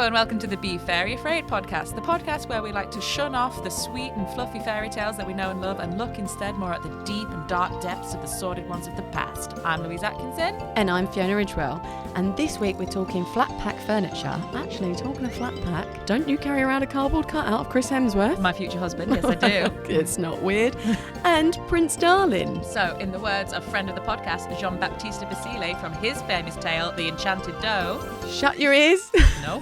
and welcome to the Be Fairy Afraid podcast, the podcast where we like to shun off the sweet and fluffy fairy tales that we know and love and look instead more at the deep and dark depths of the sordid ones of the past. I'm Louise Atkinson. And I'm Fiona Ridgewell. And this week we're talking flat pack furniture. Actually, talking of flat pack, don't you carry around a cardboard cutout of Chris Hemsworth? My future husband, yes I do. It's not weird. And Prince Darling. So, in the words of friend of the podcast, Jean-Baptiste Basile, from his famous tale, The Enchanted Doe. Shut your ears. No.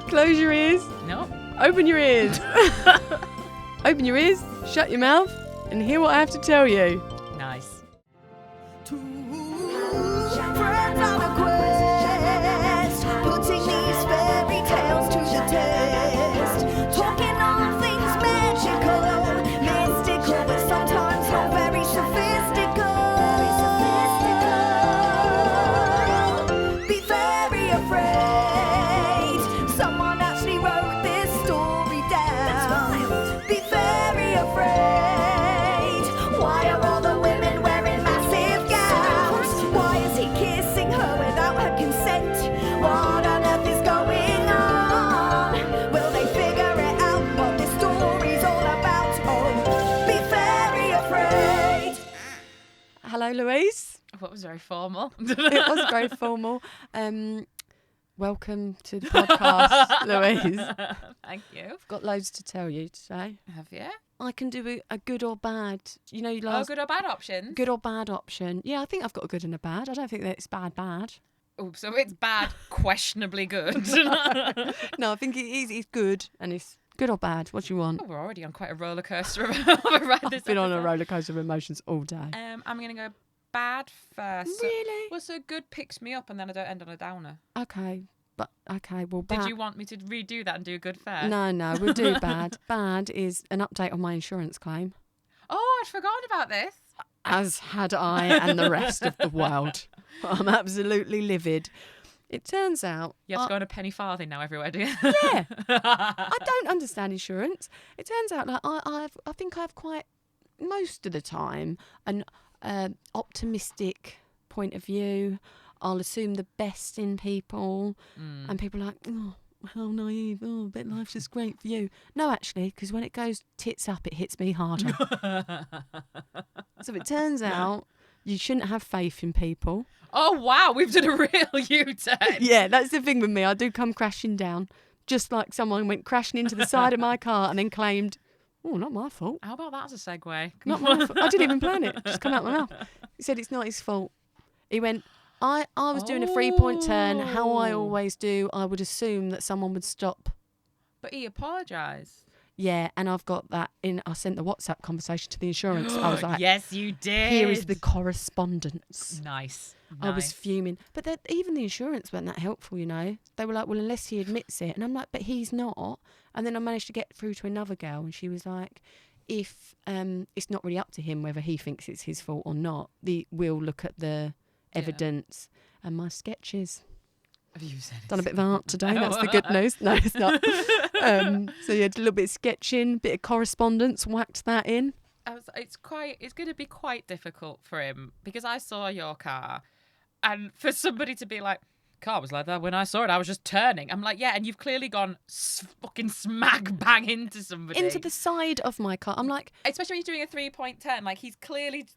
Close your ears. No. Open your ears. Open your ears, shut your mouth, and hear what I have to tell you. Nice. Friends on a quest, putting these fairy tales to the test, talking all things magical, mystical, but sometimes not very sophistical. Be very afraid, someone actually wrote this story down. Be very afraid, why are all the women wearing massive gowns? Why is he kissing her without her consent? What on earth is going on? Will they figure it out what this story's all about? Oh, be very afraid. Hello, Louise. What was very formal. It was very formal. Welcome to the podcast, Louise. Thank you. I've got loads to tell you today. Have you? I can do a good or bad. You know, Oh, good or bad options? good or bad option. Yeah, I think I've got a good and a bad. I don't think that it's bad. Oh, so it's bad, questionably good. No, I think it's good and it's good or bad. What do you want? Oh, we're already on quite a roller coaster of a ride this I've been on a episode. roller coaster of emotions all day. I'm going to go bad first. Really? Well, so good picks me up and then I don't end on a downer. Okay, well, Did bad. you want me to redo that and do good first? No, we'll do bad. Bad is an update on my insurance claim, Oh, I'd forgotten about this. as had I and the rest of the world. I'm absolutely livid. It turns out, You have to go on a penny farthing now everywhere, do you? yeah, I don't understand insurance. It turns out like I think I have quite most of the time an optimistic point of view. I'll assume the best in people, and people are like, oh, how naive. Oh, but life's just great for you. No, actually, because when it goes tits up, it hits me harder. So it turns out you shouldn't have faith in people. Oh, wow, we've done a real U-turn. Yeah, that's the thing with me. I do come crashing down, just like someone went crashing into the side of my car and then claimed, oh, not my fault. How about that as a segue? Not my fault. I didn't even plan it. It just come out my mouth. He said it's not his fault. He went, I was doing a 3-point turn. How I always do, I would assume that someone would stop. But he apologised. Yeah, and I've got that in. I sent the WhatsApp conversation to the insurance. I was like, yes, you did. here is the correspondence. Nice. I was fuming. But even the insurance weren't that helpful, you know. They were like, well, unless he admits it. And I'm like, but he's not. And then I managed to get through to another girl and she was like, if it's not really up to him whether he thinks it's his fault or not, we'll look at the evidence and my sketches. Have you said Done a bit of art today. That's the good news. No, it's not. So you had a little bit of sketching, bit of correspondence, whacked that in. It's going to be quite difficult for him because I saw your car, and for somebody to be like, car was like that when I saw it, I was just turning. I'm like, yeah, and you've clearly gone fucking smack bang into somebody. Into the side of my car. I'm like, especially when he's doing a 3-point turn, like he's clearly,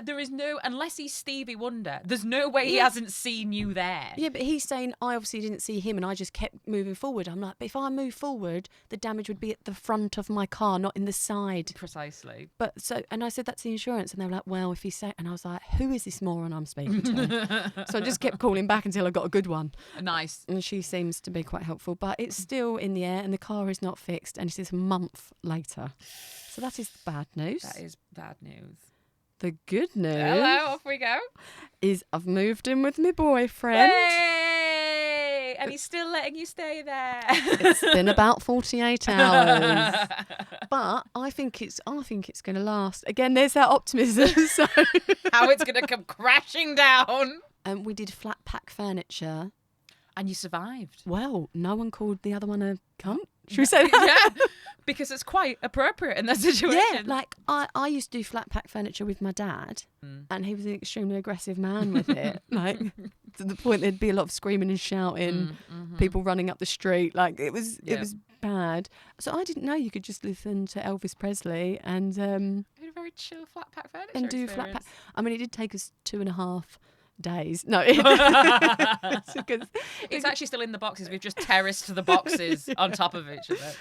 there is no, unless he's Stevie Wonder, there's no way he hasn't seen you there. yeah, but he's saying I obviously didn't see him and I just kept moving forward. I'm like, but if I move forward, the damage would be at the front of my car, not in the side. Precisely. But and I said that's the insurance, and they were like, well, if he said, and I was like, who is this moron I'm speaking to? So I just kept calling back until I got a good one. Nice. And she seems to be quite helpful, but it's still in the air and the car is not fixed, and it is a month later. So that is the bad news. That is bad news. The good news Hello, off we go. is I've moved in with my boyfriend. Hey! And he's still letting you stay there. It's been about 48 hours. But I think it's going to last. Again, there's that optimism. So How it's going to come crashing down. we did flat pack furniture. And you survived. Well, no one called the other one a cunt. Should we say that? Yeah, because it's quite appropriate in that situation. Yeah, like I used to do flat pack furniture with my dad, and he was an extremely aggressive man with it. Like, to the point there'd be a lot of screaming and shouting, people running up the street. Like it was bad. So I didn't know you could just listen to Elvis Presley and a very chill flat pack furniture and do experience. flat pack. I mean, it did take us 2.5 days. No, it's actually still in the boxes. We've just terraced the boxes on top of each other.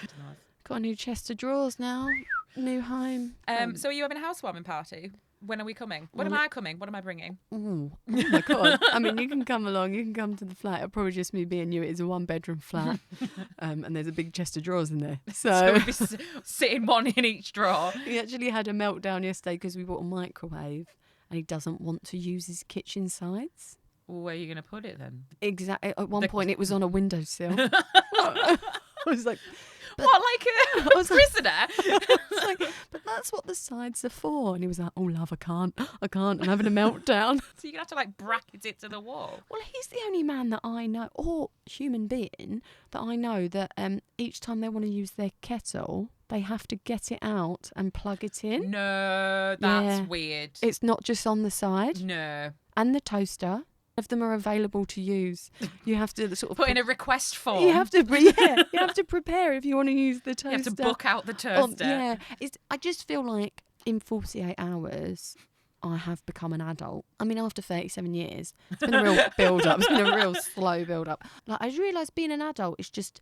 got a new chest of drawers now. New home. So are you having a housewarming party? When are we coming? When am I coming? What am I bringing? Oh my God. I mean, you can come along. You can come to the flat. It'll probably just me and you. It is a 1-bedroom flat. And there's a big chest of drawers in there. So we'll be sitting one in each drawer. He actually had a meltdown yesterday because we bought a microwave and he doesn't want to use his kitchen sides. Well, where are you going to put it then? Exactly. At one point, it was on a windowsill. I was like... What, like a prisoner? I was like, but that's what the sides are for. And he was like, oh, love, I can't. I'm having a meltdown. So you're going to have to like bracket it to the wall. Well, he's the only man that I know, or human being, that I know that each time they want to use their kettle, they have to get it out and plug it in. No, that's Yeah. weird. It's not just on the side. No. And the toaster. Of them are available to use. You have to sort of Put in a request form. You have to, you have to prepare if you want to use the toaster. You have to book out the toaster. I just feel like in 48 hours, I have become an adult. I mean, after 37 years, it's been a real build-up. It's been a real slow build-up. Like I realised being an adult is just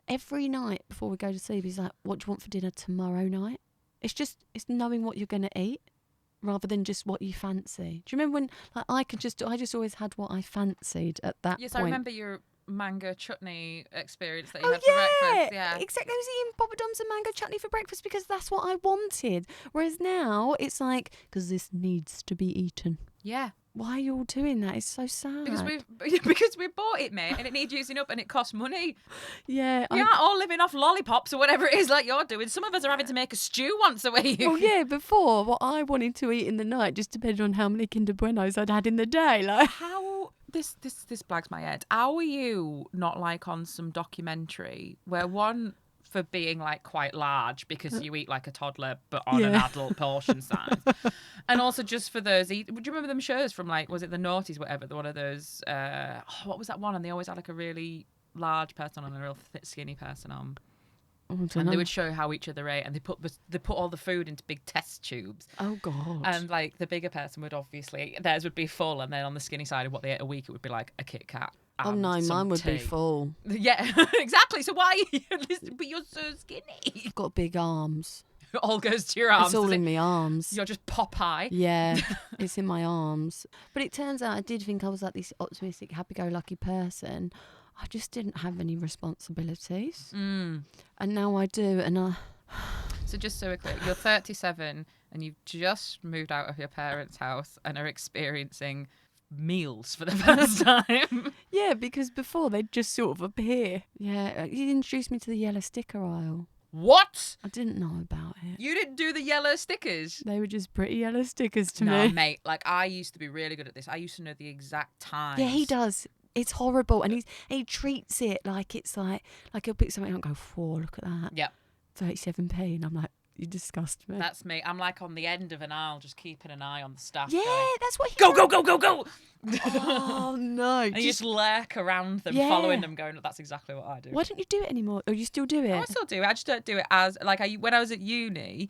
every night before we go to sleep, he's like, "What do you want for dinner tomorrow night?" It's knowing what you're going to eat. Rather than just what you fancy. Do you remember when I just always had what I fancied at that Yes, point? I remember your mango chutney experience that you Oh had for breakfast. Yeah, exactly. I was eating poppadoms and mango chutney for breakfast because that's what I wanted. Whereas now it's like, because this needs to be eaten. Yeah. Why are you all doing that? It's so sad. Because we bought it, mate, and it needs using up and it costs money. Yeah. We aren't all living off lollipops or whatever it is like you're doing. Some of us are having to make a stew once a week. Well, yeah, before, what I wanted to eat in the night just depended on how many Kinder Buenos I'd had in the day. Like, How this blags my head. How are you not like on some documentary where one for being like quite large because you eat like a toddler but on an adult portion size, and also just for those would you remember them shows from like, was it the Naughties, whatever, one of those what was that one, and they always had like a really large person on and a real skinny person on. And they would show how each other ate, and they put all the food into big test tubes. Oh God! And like the bigger person would obviously, theirs would be full, and then on the skinny side of what they ate a week, it would be like a Kit Kat. Oh no, mine would be full. Yeah, exactly. So why are you? But you're so skinny. I've got big arms. It all goes to your arms. It's all in my arms. You're just Popeye. Yeah, it's in my arms. But it turns out I did think I was like this optimistic, happy-go-lucky person. I just didn't have any responsibilities. And now I do, and So just so we're clear, you're 37 and you've just moved out of your parents' house and are experiencing meals for the first time. Yeah, because before they'd just sort of appear. Yeah, he introduced me to the yellow sticker aisle. What? I didn't know about it. You didn't do the yellow stickers? They were just pretty yellow stickers to No, me. mate. Like, I used to be really good at this. I used to know the exact times. Yeah, he does. It's horrible, and he treats it like it's like he'll pick something up and go, "Whoa, look at that." Yep. 37p, and I'm like, you disgust me. That's me. I'm like on the end of an aisle, just keeping an eye on the staff. Yeah, going, that's what he go, does. go, go, go, go. Oh no! And you just lurk around them, Yeah. following them, going, that's exactly what I do. Why don't you do it anymore? Or you still do it? I still do it. I just don't do it as, like, when I was at uni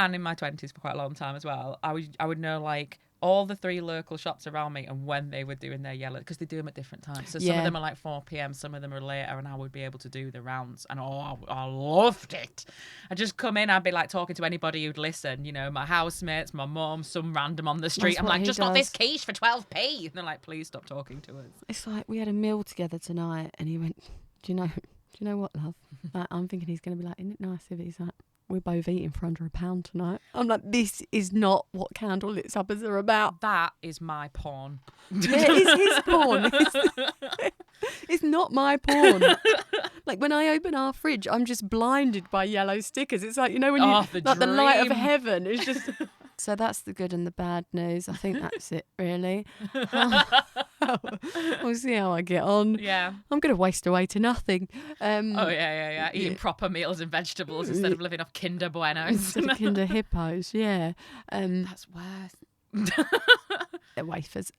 and in my 20s for quite a long time as well, I would know, like, all the 3 local shops around me and when they were doing their yellow, because they do them at different times. So some Yeah. of them are like 4 p.m, some of them are later, and I would be able to do the rounds. And I loved it. I'd just come in, I'd be like talking to anybody who'd listen, you know, my housemates, my mum, some random on the street. That's I'm what like, he just got this does. quiche for 12p. And they're like, please stop talking to us. It's like we had a meal together tonight, and he went, "Do you know what, love?" Like, I'm thinking he's going to be like, "Isn't it nice if he's like, we're both eating for under £1 tonight?" I'm like, this is not what candlelit suppers are about. That is my porn. Yeah, it's his porn. It's not my porn. Like when I open our fridge, I'm just blinded by yellow stickers. It's like, you know, when you the like the light of dream. heaven. It's just. So that's the good and the bad news. I think that's it, really. We'll see how I get on. Yeah. I'm going to waste away to nothing. Oh, yeah. Eating proper meals and vegetables instead of living off Kinder Buenos. Instead of Kinder Hippos, yeah. That's worse. They're wafers.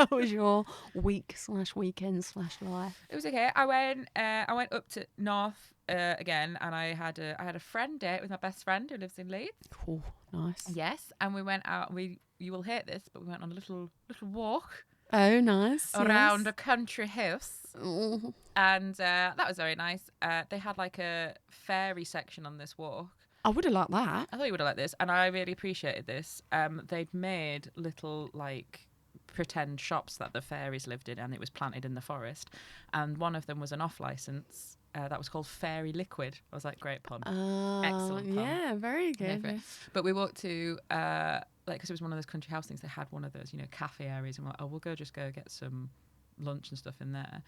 How was your week/weekend/life? It was okay. I went up to North again, and I had a friend date with my best friend who lives in Leeds. Cool, nice. Yes, and we went out. You will hate this, but we went on a little walk Oh, nice. around a country house, Oh. and that was very nice. They had like a fairy section on this walk. I would have liked that. I thought you would have liked this, and I really appreciated this. They'd made little like pretend shops that the fairies lived in, and it was planted in the forest. And one of them was an off license that was called Fairy Liquid. I was like, great pun. Excellent pun. Yeah, very good. Okay. But we walked to because it was one of those country house things. They had one of those, cafe areas, and we're like, oh, we'll just go get some lunch and stuff in there.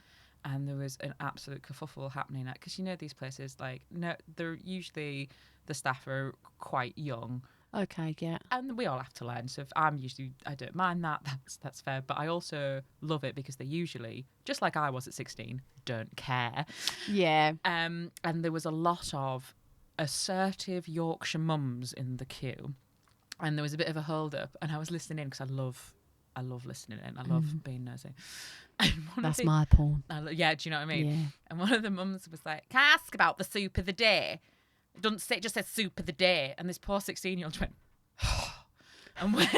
And there was an absolute kerfuffle happening because these places, like, no, they're usually the staff are quite young. Okay, yeah. And we all have to learn. So if I don't mind that. That's fair. But I also love it because they usually, just like I was at 16, don't care. Yeah. And there was a lot of assertive Yorkshire mums in the queue. And there was a bit of a hold up. And I was listening in because I love listening in. I love being nosy. That's my porn. Yeah, do you know what I mean? Yeah. And one of the mums was like, can I ask about the soup of the day? It just says soup of the day. And this poor 16-year-old went, and went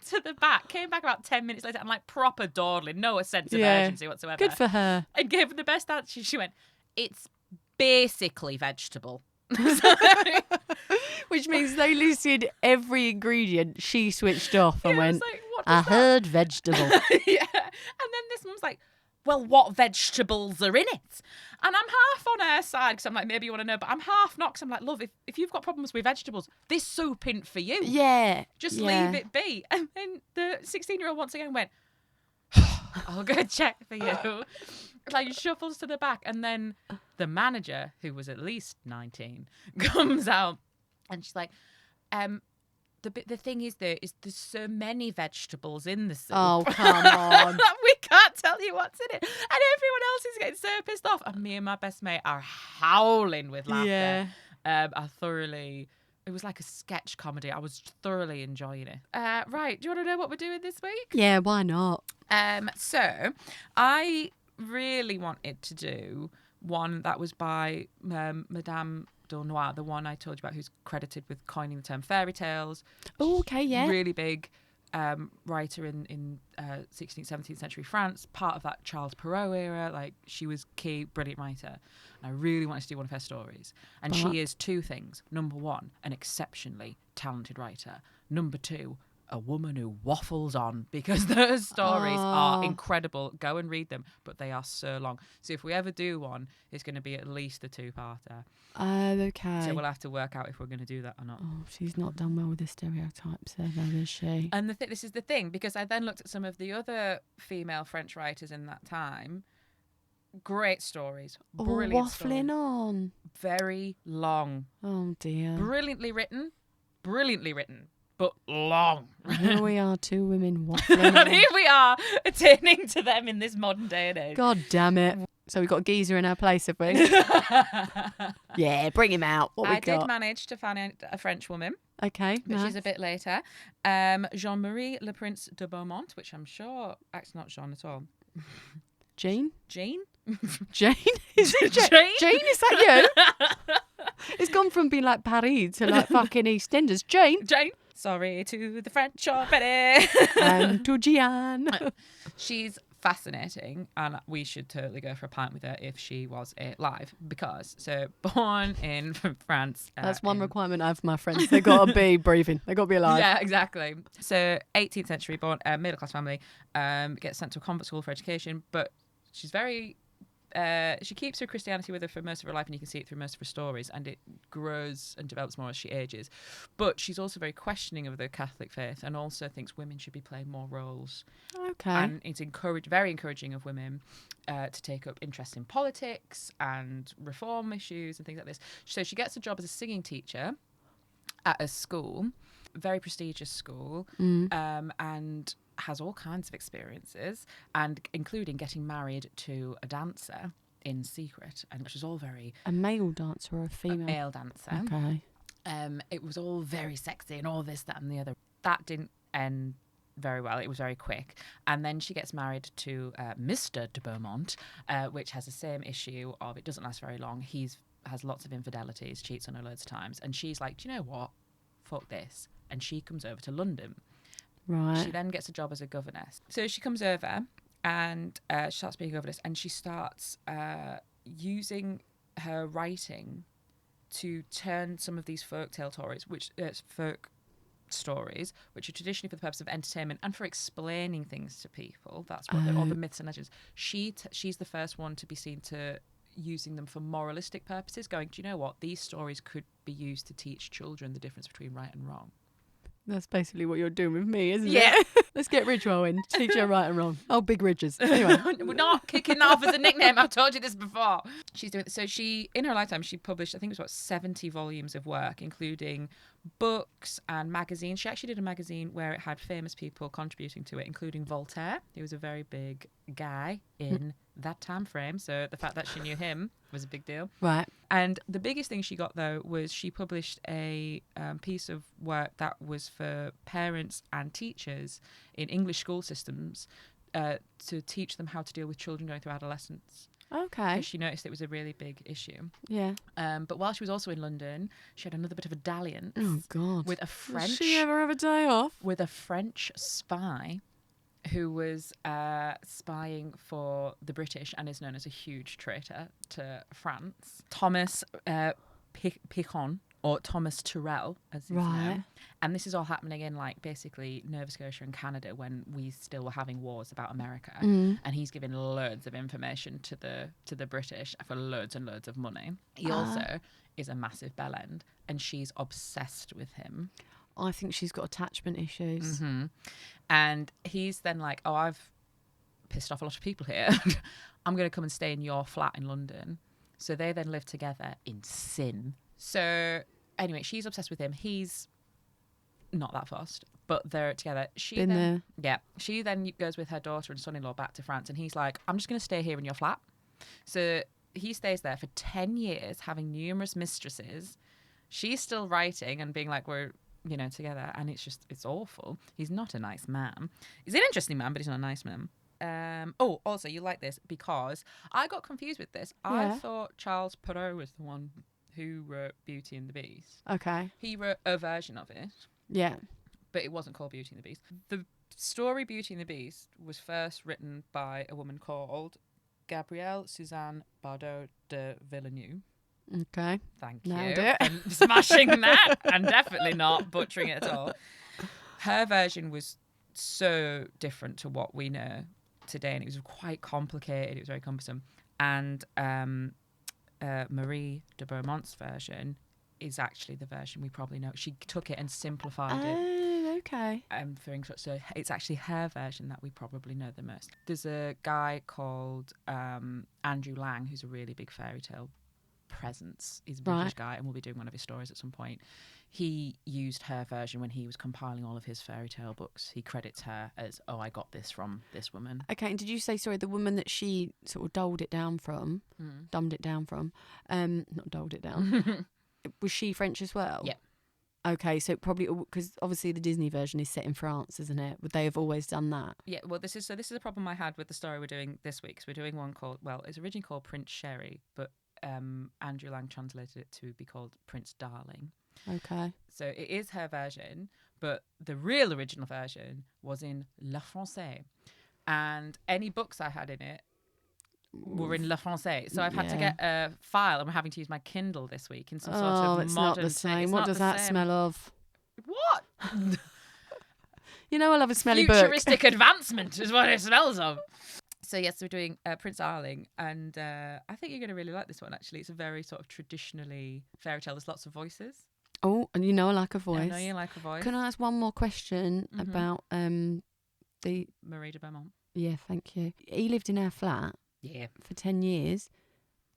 to the back, came back about 10 minutes later and like proper dawdling, no sense of urgency whatsoever. Good for her. And gave her the best answer. She went, it's basically vegetable. Which means they listed every ingredient. She switched off and went, like, what I does that heard vegetable. Yeah. And then this mum's like, well, what vegetables are in it? And I'm half on her side because I'm like, maybe you want to know, but I'm half not because I'm like, love, if you've got problems with vegetables, this soup ain't for you. Yeah. Just yeah. leave it be. And then the 16-year-old once again went, I'll go check for you. Like, shuffles to the back. And then the manager, who was at least 19, comes out and she's like, the thing is there's so many vegetables in the soup. Oh, come on. We can't tell you what's in it. And everyone else is getting so pissed off. And me and my best mate are howling with laughter. Yeah. It was like a sketch comedy. I was thoroughly enjoying it. Right. Do you want to know what we're doing this week? Yeah, why not? So I really wanted to do one that was by Madame Daunois, the one I told you about, who's credited with coining the term fairy tales. Oh, okay, yeah. Really big writer in 16th, 17th century France, part of that Charles Perrault era. Like, she was key, brilliant writer. And I really wanted to do one of her stories. And she is two things. Number one, an exceptionally talented writer. Number two, a woman who waffles on, because those stories are incredible. Go and read them, but they are so long. So if we ever do one, it's going to be at least a two-parter. Okay. So we'll have to work out if we're going to do that or not. Oh, she's not done well with the stereotypes there, though, is she? And this is the thing, because I then looked at some of the other female French writers in that time. Great stories. Brilliant waffling stories. on. Very long. Oh, dear. Brilliantly written, but long. Here we are, two women waffling on. And here we are, attaining to them in this modern day and age. God damn it. So we've got a geezer in our place, have we? Yeah, bring him out. What we I got? did manage to find a French woman, Okay, but nice. she's a bit later. Jeanne-Marie Leprince de Beaumont, which I'm sure, actually not Jean at all. Jean? Jean? Jane? Is it Jane? Jane, is that you? It's gone from being like Paris to like fucking EastEnders. Jane? Jane. Sorry to the French already. And to Jeanne. She's fascinating, and we should totally go for a pint with her if she was live, because born in France. That's one requirement I have for my friends. They've got to be breathing. They've got to be alive. Yeah, exactly. So 18th century born, middle class family, gets sent to a convent school for education, but she's very she keeps her Christianity with her for most of her life, and you can see it through most of her stories, and it grows and develops more as she ages. But she's also very questioning of the Catholic faith, and also thinks women should be playing more roles. Okay. And it's very encouraging of women to take up interest in politics and reform issues and things like this. So she gets a job as a singing teacher at a school, very prestigious school, and has all kinds of experiences, and including getting married to a dancer in secret, and which was all very... A male dancer or a female? A male dancer. Okay. It was all very sexy and all this, that and the other. That didn't end very well. It was very quick. And then she gets married to Mr. de Beaumont, which has the same issue of it doesn't last very long. Has lots of infidelities, cheats on her loads of times. And she's like, do you know what? Fuck this. And she comes over to London. Right. She then gets a job as a governess. So she comes over and she starts being a governess, and she starts using her writing to turn some of these folk stories, which are traditionally for the purpose of entertainment and for explaining things to people. That's what all the myths and legends. She's the first one to be seen to using them for moralistic purposes, going, do you know what? These stories could be used to teach children the difference between right and wrong. That's basically what you're doing with me, isn't Yeah. it? Let's get Ridgewell in. Teach her right and wrong. Oh, Big Ridges. Anyway. We're not kicking that off as a nickname. I've told you this before. She's doing so. She, in her lifetime, she published, I think it was about 70 volumes of work, including books and magazines. She actually did a magazine where it had famous people contributing to it, including Voltaire, who was a very big guy in that time frame. So the fact that she knew him was a big deal. Right. And the biggest thing she got, though, was she published a piece of work that was for parents and teachers in English school systems to teach them how to deal with children going through adolescence. Okay. She noticed it was a really big issue. Yeah. But while she was also in London, she had another bit of a dalliance Oh, God. with a French... Does she ever have a day off? With a French spy who was spying for the British and is known as a huge traitor to France. Thomas Picon, or Thomas Tyrrell, as he's known. And this is all happening in, like, basically Nova Scotia and Canada when we still were having wars about America. And he's giving loads of information to the British for loads and loads of money. He also is a massive bellend, and she's obsessed with him. I think she's got attachment issues. Mm-hmm. And he's then like, oh, I've pissed off a lot of people here. I'm going to come and stay in your flat in London. So they then live together in sin. So anyway, she's obsessed with him. He's not that fast, but they're together. She then goes with her daughter and son-in-law back to France, and he's like, I'm just going to stay here in your flat. So he stays there for 10 years, having numerous mistresses. She's still writing and being like, we're together, and it's awful. He's not a nice man. He's an interesting man, but he's not a nice man. Also, you like this because I got confused with this. Yeah. I thought Charles Perrault was the one who wrote Beauty and the Beast. Okay. He wrote a version of it. Yeah. But it wasn't called Beauty and the Beast. The story Beauty and the Beast was first written by a woman called Gabrielle Suzanne Bardot de Villeneuve. Okay. Thank Nailed you. it. And smashing that and definitely not butchering it at all. Her version was so different to what we know today, and it was quite complicated. It was very cumbersome. And Marie de Beaumont's version is actually the version we probably know. She took it and simplified it. Oh, okay. So it's actually her version that we probably know the most. There's a guy called Andrew Lang, who's a really big fairy tale presence. He's a British guy, and we'll be doing one of his stories at some point. He used her version when he was compiling all of his fairy tale books. He credits her as, oh, I got this from this woman. Okay, and did you say, sorry, the woman that she sort of dumbed it down from, not doled it down, was she French as well? Yeah. Okay, so probably, because obviously the Disney version is set in France, isn't it? Would they have always done that? Yeah, well, this is a problem I had with the story we're doing this week. So we're doing one called, it's originally called Prince Chéri, but Andrew Lang translated it to be called Prince Darling. Okay. So it is her version, but the real original version was in Le Français. And any books I had in it were in Le Français. So I've had to get a file, and we're having to use my Kindle this week in some sort of modern... it's not the same. What does that smell of? What? I love a smelly book. Futuristic advancement is what it smells of. So yes, we're doing Prince Darling, and I think you're going to really like this one, actually. It's a very sort of traditionally fairy tale. There's lots of voices. Oh, and I like a voice. I know you like a voice. Can I ask one more question about the... Marie de Beaumont. Yeah, thank you. He lived in our flat for 10 years.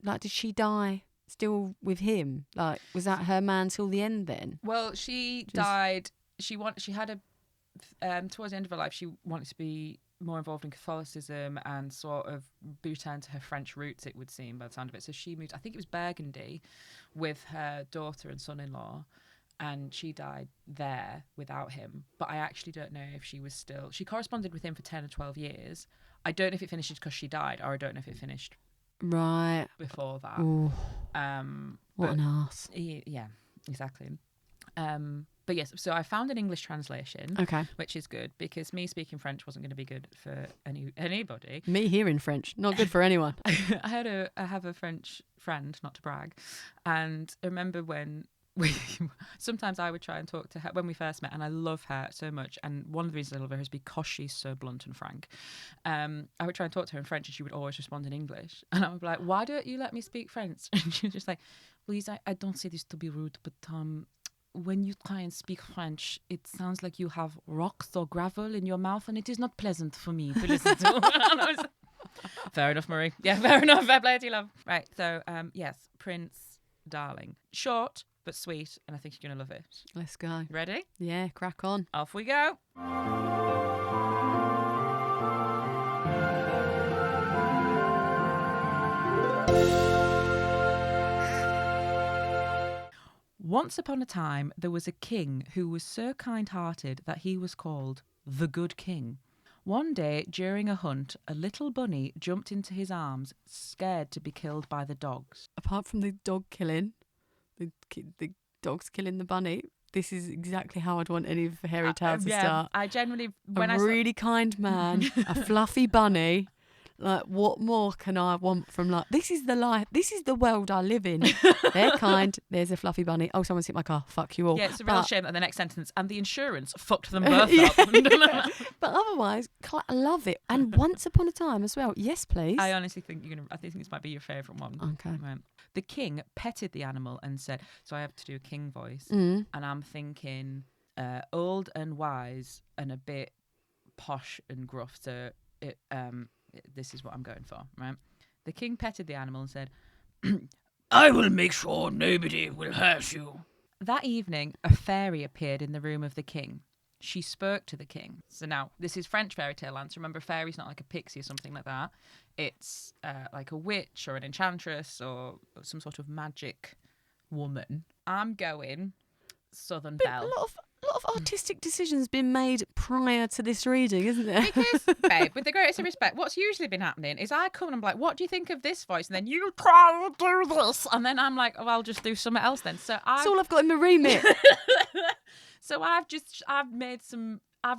Like, did she die still with him? Like, was that her man till the end then? Well, she died. She had towards the end of her life, she wanted to be more involved in Catholicism and sort of return to her French roots, it would seem, by the sound of it. So she moved, I think it was Burgundy, with her daughter and son-in-law. and she died there without him. But I actually don't know if she was still... She corresponded with him for 10 or 12 years. I don't know if it finished because she died, or I don't know if it finished Right. before that. Ooh, what But an arse. yeah, exactly. But yes, so I found an English translation, Okay. which is good because me speaking French wasn't going to be good for anybody. Me hearing French, not good for anyone. I have a French friend, not to brag, and I remember when sometimes I would try and talk to her when we first met, and I love her so much. And one of the reasons I love her is because she's so blunt and frank. I would try and talk to her in French, and she would always respond in English. And I would be like, "Why don't you let me speak French?" And she was just like, "Louise, I don't say this to be rude, but when you try and speak French, it sounds like you have rocks or gravel in your mouth, and it is not pleasant for me to listen to." And I was like, fair enough, Marie. Yeah, fair enough. Fair play to you, love. Right. So, yes, Prince Darling, short but sweet, and I think you're gonna love it. Let's go. Ready? Yeah, crack on. Off we go. Once upon a time, there was a king who was so kind-hearted that he was called the Good King. One day, during a hunt, a little bunny jumped into his arms, scared to be killed by the dogs. Apart from the dog killing, the dogs killing the bunny, this is exactly how I'd want any fairy tale to start. I generally... A really kind man, a fluffy bunny. Like, what more can I want from life? This is the life. This is the world I live in. They're kind. There's a fluffy bunny. Oh, someone's hit my car. Fuck you all. Yeah, it's a real shame that the next sentence, and the insurance fucked them both up. But otherwise, I love it. And once upon a time as well. Yes, please. I honestly think I think this might be your favourite one. Okay. Right. The king petted the animal and said, so I have to do a king voice, Mm. and I'm thinking old and wise and a bit posh and gruff. So this is what I'm going for, right? The king petted the animal and said, I will make sure nobody will hurt you. That evening, a fairy appeared in the room of the king. She spoke to the king. So now, this is French fairy tale land. So remember, fairy's not like a pixie or something like that. It's like a witch or an enchantress or some sort of magic woman. I'm going Southern Belle. A lot of artistic decisions been made prior to this reading, isn't there? Because, babe, with the greatest of respect, what's usually been happening is I come and I'm like, what do you think of this voice? And then you try to do this. And then I'm like, oh, I'll just do something else then. So That's all I've got in my remit. So I've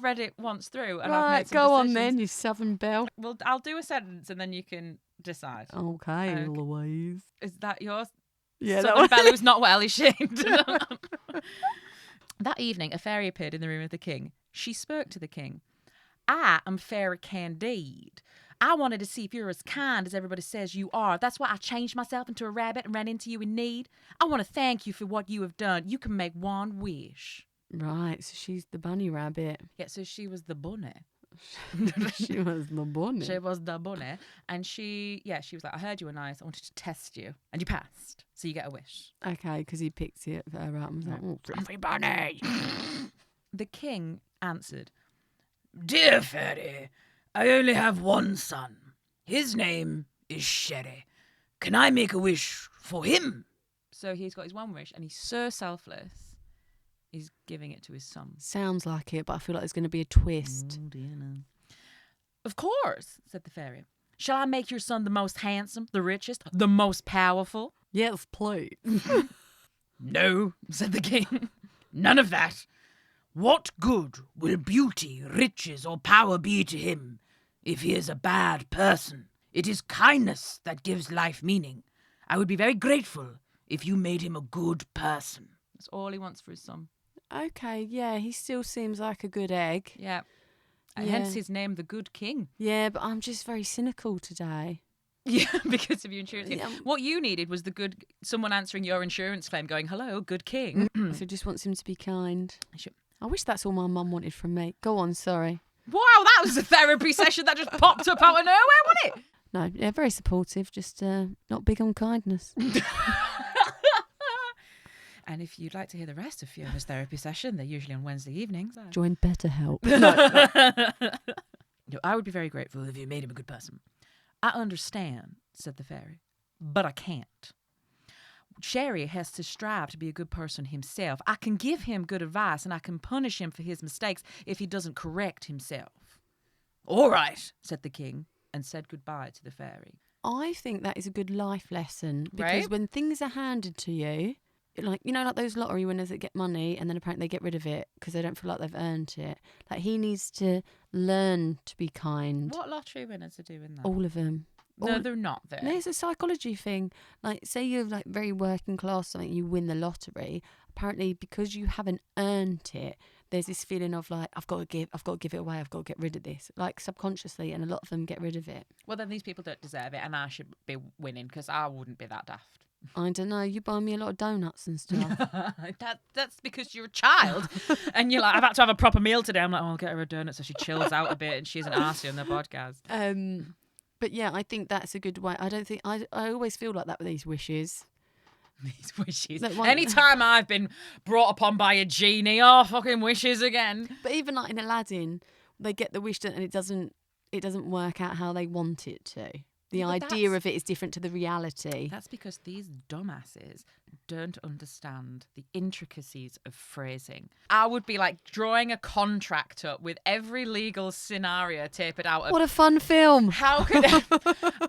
read it once through. And I've Right, made some go on decisions. then, you Southern Belle. Well, I'll do a sentence and then you can decide. Okay, Louise. Is that yours? Yeah, Southern Belle, who's not well, is shamed. That evening, a fairy appeared in the room of the king. She spoke to the king. I am Fairy Candide. I wanted to see if you're as kind as everybody says you are. That's why I changed myself into a rabbit and ran into you in need. I want to thank you for what you have done. You can make one wish. Right, so she's the bunny rabbit. Yeah, so she was the bunny. She was the bunny. She was the bunny. And she was like, I heard you were nice. I wanted to test you. And you passed. So you get a wish. Okay, because he picked it for her up and was like, oh, Fluffy bunny. The king answered, Dear fairy, I only have one son. His name is Chéri. Can I make a wish for him? So he's got his one wish and he's so selfless. He's giving it to his son. sounds like it, but I feel like there's going to be a twist. Oh, dear, no. Of course, said the fairy. Shall I make your son the most handsome, the richest, the most powerful? Yes, please. No, said the king. None of that. What good will beauty, riches, or power be to him if he is a bad person? It is kindness that gives life meaning. I would be very grateful if you made him a good person. That's all he wants for his son. Okay, yeah, he still seems like a good egg. Yeah. Yeah. Hence his name, the Good King. Yeah, but I'm just very cynical today. Yeah, because of your insurance claim. Yeah. What you needed was someone answering your insurance claim going, hello, Good King. So just wants him to be kind. Sure. I wish that's all my mum wanted from me. Go on, sorry. Wow, that was a therapy session that just popped up out of nowhere, wasn't it? No, yeah, very supportive, just not big on kindness. And if you'd like to hear the rest of Fiona's therapy session, they're usually on Wednesday evenings. Join BetterHelp. No, I would be very grateful if you made him a good person. I understand, said the fairy, but I can't. Chéri has to strive to be a good person himself. I can give him good advice and I can punish him for his mistakes if he doesn't correct himself. All right, said the king, and said goodbye to the fairy. I think that is a good life lesson because Right? when things are handed to you, like, you know, like those lottery winners that get money and then apparently they get rid of it because they don't feel like they've earned it. Like, he needs to learn to be kind. What lottery winners are doing that? All of them. No, they're not there. No, it's a psychology thing. Like, say you're like very working class, something, you win the lottery. Apparently, because you haven't earned it, there's this feeling of like, I've got to give it away. I've got to get rid of this, like subconsciously, and a lot of them get rid of it. Well, then these people don't deserve it, and I should be winning because I wouldn't be that daft. I don't know. You buy me a lot of donuts and stuff. That's because you're a child, and you're like, I've had to have a proper meal today. I'm like, oh, I'll get her a donut so she chills out a bit, and she's an arsey on the podcast. But yeah, I think that's a good way. I always feel like that with these wishes. These wishes. Like one- Anytime I've been brought upon by a genie, oh, fucking wishes again. But even like in Aladdin, they get the wish and it doesn't work out how they want it to. The Yeah, but idea that's- of it is different to the reality. That's because these dumbasses don't understand the intricacies of phrasing. I would be like drawing a contract up with every legal scenario tapered out. What a fun film. How could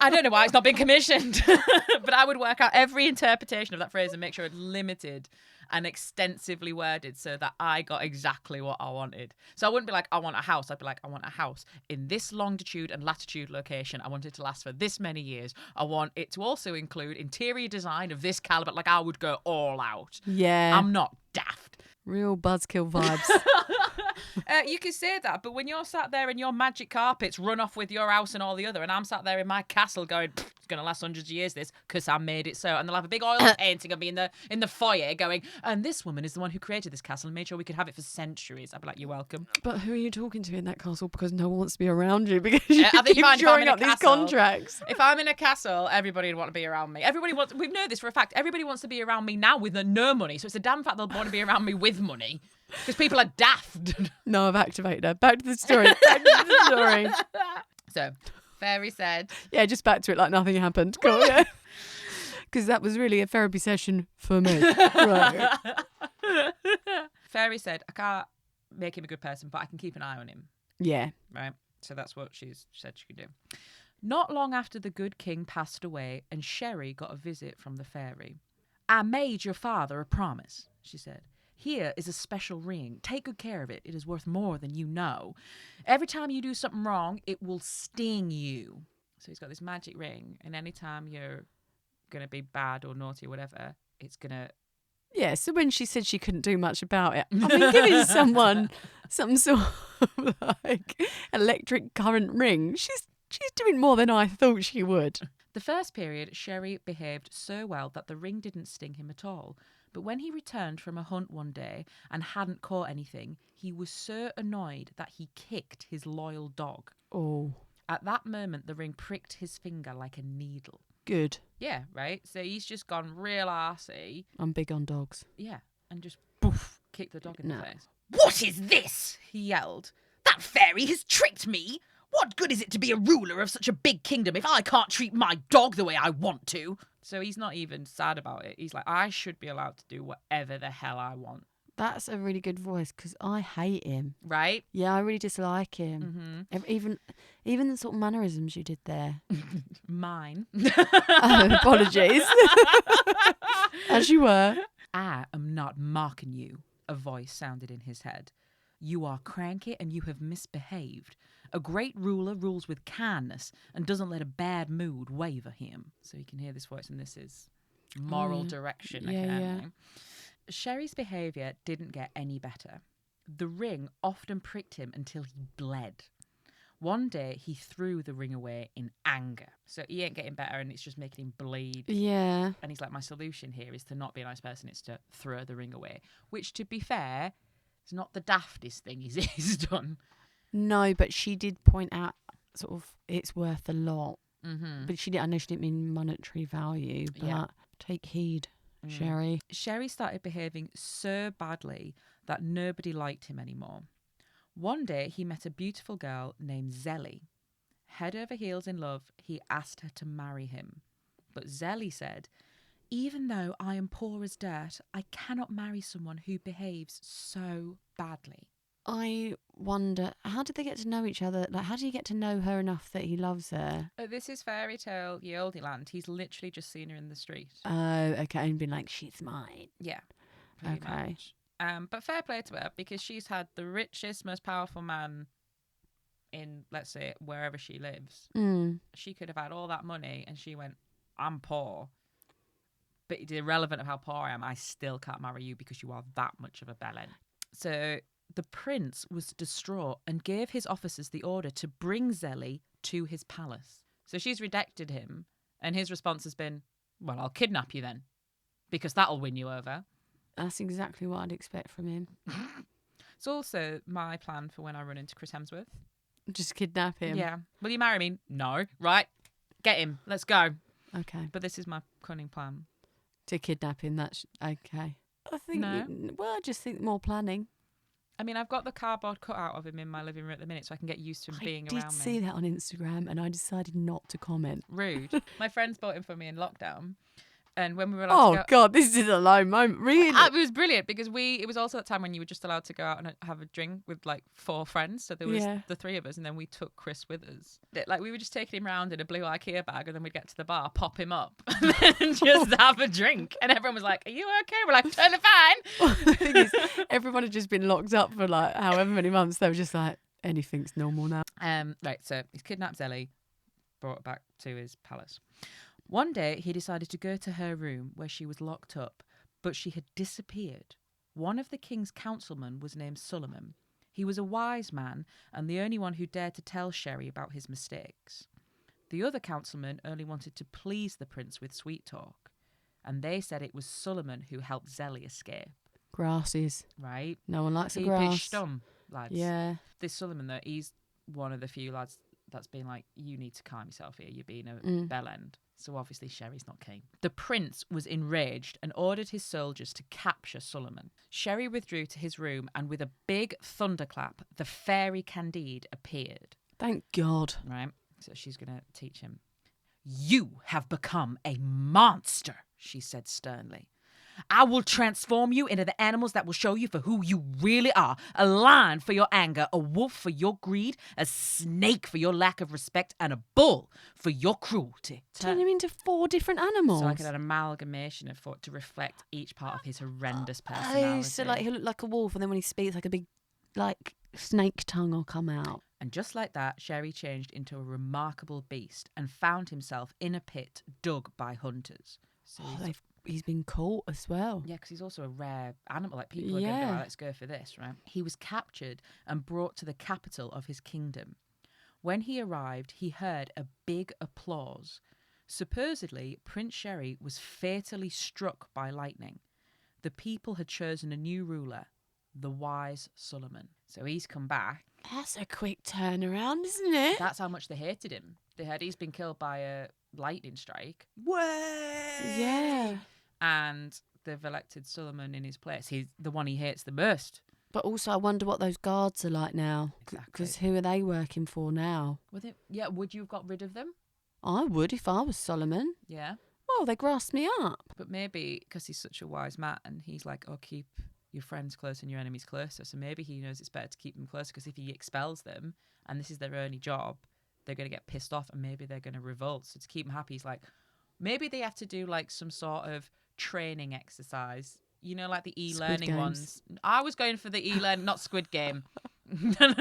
I don't know why it's not been commissioned, but I would work out every interpretation of that phrase and make sure it's limited and extensively worded so that I got exactly what I wanted. So I wouldn't be like, I want a house. I'd be like, I want a house in this longitude and latitude location. I want it to last for this many years. I want it to also include interior design of this caliber. Like, I would go all out. Yeah. I'm not daft. Real buzzkill vibes. You can say that, but when you're sat there and your magic carpets run off with your house and all the other, and I'm sat there in my castle going, it's going to last hundreds of years, this, because I made it so. And they'll have a big oil painting of me in the foyer going, and this woman is the one who created this castle and made sure we could have it for centuries. I'd be like, you're welcome. But who are you talking to in that castle? Because no one wants to be around you because you I think keep you find if I'm drawing in a up these castle- contracts. If I'm in a castle, everybody would want to be around me. We know this for a fact. Everybody wants to be around me now with no money. So it's a damn fact they'll want to be around me with money. Because people are daft. No, I've activated her. Back to the story. Back to the story. So, fairy said, Yeah, just back to it like nothing happened. Cool, yeah. Because that was really a therapy session for me. Right. Fairy said, I can't make him a good person, but I can keep an eye on him. Yeah. Right? So that's what she said she could do. Not long after the good king passed away and Chéri got a visit from the fairy. I made your father a promise, she said. Here is a special ring. Take good care of it. It is worth more than you know. Every time you do something wrong, it will sting you. So he's got this magic ring, and anytime you're going to be bad or naughty or whatever, it's going to... Yeah, so when she said she couldn't do much about it, I mean, giving someone some sort of like electric current ring, she's doing more than I thought she would. The first period, Chéri behaved so well that the ring didn't sting him at all. But when he returned from a hunt one day and hadn't caught anything, he was so annoyed that he kicked his loyal dog. Oh, At that moment, the ring pricked his finger like a needle. good. Yeah, right? So he's just gone real arsey. I'm big on dogs. Yeah, and just poof, kicked the dog in No. the face. What is this? He yelled. That fairy has tricked me. What good is it to be a ruler of such a big kingdom if I can't treat my dog the way I want to? So he's not even sad about it. He's like, I should be allowed to do whatever the hell I want. That's a really good voice because I hate him. Right? Yeah, I really dislike him. Even the sort of mannerisms you did there. Mine. Apologies. As you were. I am not mocking you, a voice sounded in his head. You are cranky and you have misbehaved. A great ruler rules with kindness and doesn't let a bad mood waver him. So you can hear this voice, and this is moral direction. Yeah, again. yeah. Chéri's behaviour didn't get any better. The ring often pricked him until he bled. One day, he threw the ring away in anger. So he ain't getting better, and it's just making him bleed. Yeah. And he's like, my solution here is to not be a nice person, it's to throw the ring away. Which, to be fair, is not the daftest thing he's done. No, but she did point out sort of it's worth a lot. Mm-hmm. But I know she didn't mean monetary value, but Yeah. take heed, Chéri. Chéri started behaving so badly that nobody liked him anymore. One day, he met a beautiful girl named Zélie. Head over heels in love, he asked her to marry him. But Zélie said, even though I am poor as dirt, I cannot marry someone who behaves so badly. I wonder, how did they get to know each other? Like, how did he get to know her enough that he loves her? This is fairy tale ye olde land. He's literally just seen her in the street. Oh, okay, and been like, she's mine. Yeah. pretty Okay. much. But fair play to her, because she's had the richest, most powerful man in, let's say, wherever she lives. Mm. She could have had all that money and she went, I'm poor. But it's irrelevant of how poor I am, I still can't marry you because you are that much of a bellend. So the prince was distraught and gave his officers the order to bring Zelly to his palace. So she's rejected him, and his response has been, well, I'll kidnap you then, because that'll win you over. That's exactly what I'd expect from him. It's also my plan for when I run into Chris Hemsworth. Just kidnap him. Yeah. Will you marry me? No. Right. Get him. Let's go. Okay. But this is my cunning plan. To kidnap him, that's okay. I think, No. well, I just think more planning. I mean, I've got the cardboard cutout of him in my living room at the minute, so I can get used to him being I around did me. see that on Instagram and I decided not to comment. Rude. My friends bought him for me in lockdown. And when we were allowed to go... God, this is a low moment. Really? It was brilliant because it was also that time when you were just allowed to go out and have a drink with like 4 friends. So there was the 3 of us, and then we took Chris with us. Like, we were just taking him around in a blue IKEA bag, and then we'd get to the bar, pop him up, and just have a drink. And everyone was like, are you okay? We're like, totally fine. The thing is, everyone had just been locked up for like however many months. They were just like, anything's normal now. Right, so he's kidnapped Zelly, brought her back to his palace. One day, he decided to go to her room where she was locked up, but she had disappeared. One of the king's councilmen was named Suleiman. He was a wise man and the only one who dared to tell Chéri about his mistakes. The other councilmen only wanted to please the prince with sweet talk, and they said it was Suleiman who helped Zelly escape. Grasses. Right? No one likes a Keep grass. his stum, lads. Yeah. This Suleiman, though, he's one of the few lads that's been like, you need to calm yourself here. You're being a bellend. So obviously Chéri's not keen. The prince was enraged and ordered his soldiers to capture Suleiman. Chéri withdrew to his room, and with a big thunderclap, the fairy Candide appeared. Thank God. Right? So she's going to teach him. You have become a monster, she said sternly. I will transform you into the animals that will show you for who you really are. A lion for your anger, a wolf for your greed, a snake for your lack of respect, and a bull for your cruelty. Turn him into 4 different animals. So like an amalgamation of to reflect each part of his horrendous personality. Oh, so like he'll look like a wolf, and then when he speaks, like a big, like snake tongue will come out. And just like that, Chéri changed into a remarkable beast and found himself in a pit dug by hunters. So He's been caught as well. yeah, because he's also a rare animal. Like, people are going to go, let's go for this, right? He was captured and brought to the capital of his kingdom. When he arrived, he heard a big applause. Supposedly, Prince Chéri was fatally struck by lightning. The people had chosen a new ruler, the wise Suleiman. So he's come back. That's a quick turnaround, isn't it? That's how much they hated him. They heard he's been killed by a lightning strike. Yeah. And they've elected Suleiman in his place. He's the one he hates the most. But also, I wonder what those guards are like now. Exactly. Because who are they working for now? Would you have got rid of them? I would if I was Solomon. Yeah. Well, they grassed me up. But maybe because he's such a wise man, and he's like, oh, keep your friends close and your enemies closer. So maybe he knows it's better to keep them closer, because if he expels them and this is their only job, they're going to get pissed off and maybe they're going to revolt. So to keep them happy, he's like, maybe they have to do like some sort of training exercise. You know, like the e-learning ones. I was going for the e-learning, not Squid Game. No.